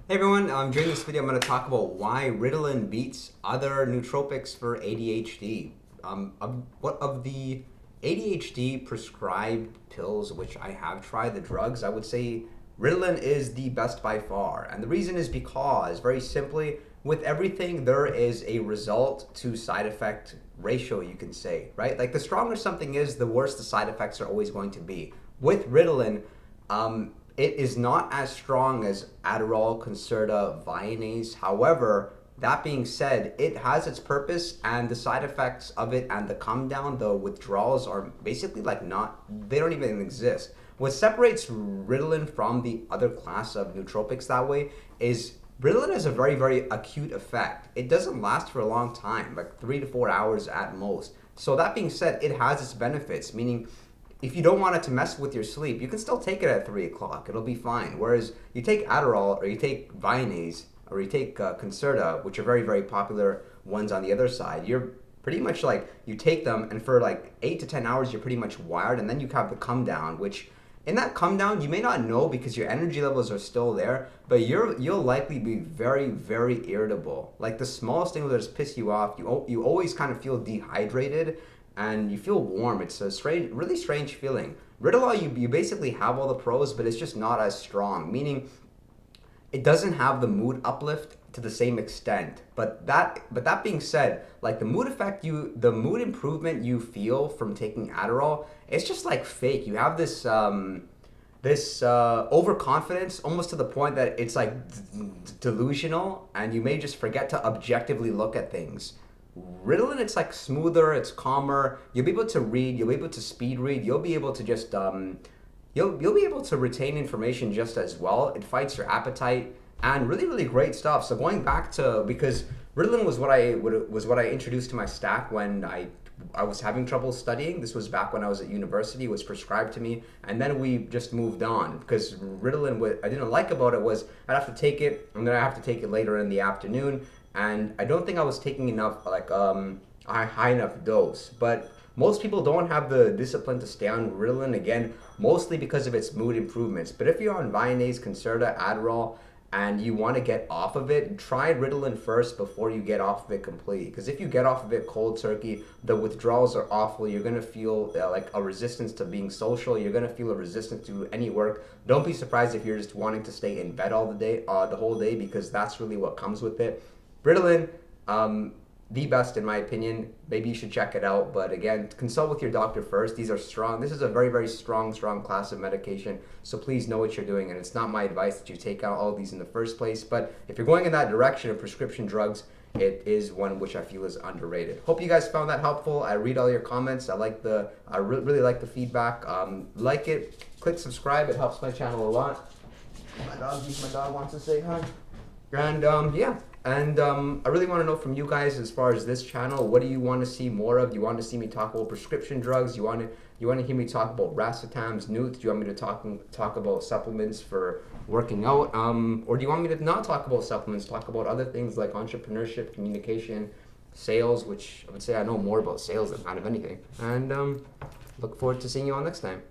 Hey everyone, during this video I'm going to talk about why Ritalin beats other nootropics for ADHD. Of the ADHD prescribed pills, which I have tried, the drugs, I would say Ritalin is the best by far. And the reason is because, very simply, with everything there is a result to side effect ratio, you can say, right? Like the stronger something is, the worse the side effects are always going to be. With Ritalin, it is not as strong as Adderall, Concerta, Vyvanse. However, that being said, it has its purpose, and the side effects of it and the come down, the withdrawals are basically like not, they don't even exist. What separates Ritalin from the other class of nootropics that way is Ritalin has a very, very acute effect. It doesn't last for a long time, like 3 to 4 hours at most. So that being said, it has its benefits, meaning if you don't want it to mess with your sleep, you can still take it at 3 o'clock. It'll be fine. Whereas you take Adderall or you take Vyvanse or you take Concerta, which are very, very popular ones on the other side, you're pretty much like, you take them and for like 8 to 10 hours, you're pretty much wired. And then you have the come down, which in that come down, you may not know because your energy levels are still there, but you'll likely be very, very irritable. Like the smallest thing will just piss you off. You always kind of feel dehydrated and you feel warm. It's a strange, really strange feeling. Ritalin, you basically have all the pros, but it's just not as strong. Meaning, it doesn't have the mood uplift to the same extent. But that being said, like the mood improvement you feel from taking Adderall, it's just like fake. You have this overconfidence almost to the point that it's like delusional, and you may just forget to objectively look at things. Ritalin, it's like smoother, it's calmer. You'll be able to read, you'll be able to speed read, you'll be able to just you'll be able to retain information just as well. It fights your appetite and really, really great stuff. So going back to, because Ritalin was what I introduced to my stack when I was having trouble studying. This was back when I was at university. It was prescribed to me, and then we just moved on because Ritalin, what I didn't like about it was I'd have to take it, and then I have to take it later in the afternoon, and I don't think I was taking enough, like a high enough dose. But most people don't have the discipline to stay on Ritalin, again, mostly because of its mood improvements. But if you're on Vyvanse, Concerta, Adderall, and you want to get off of it, try Ritalin first before you get off of it completely. Because if you get off of it cold turkey, the withdrawals are awful. You're going to feel like a resistance to being social. You're going to feel a resistance to any work. Don't be surprised if you're just wanting to stay in bed all the day, the whole day, because that's really what comes with it. Ritalin, the best in my opinion. Maybe you should check it out, but again, consult with your doctor first. These are strong. This is a very, very strong class of medication, so please know what you're doing, and it's not my advice that you take out all of these in the first place. But if you're going in that direction of prescription drugs, it is one which I feel is underrated. Hope you guys found that helpful. I read all your comments. I really like the feedback. Like it, click subscribe. It helps my channel a lot. My dog wants to say hi. And yeah, and I really want to know from you guys, as far as this channel, what do you want to see more of? Do you want to see me talk about prescription drugs? You want to hear me talk about racetams, newts? Do you want me to talk about supplements for working out? Or do you want me to not talk about supplements, talk about other things like entrepreneurship, communication, sales, which I would say I know more about sales than kind of anything. And look forward to seeing you all next time.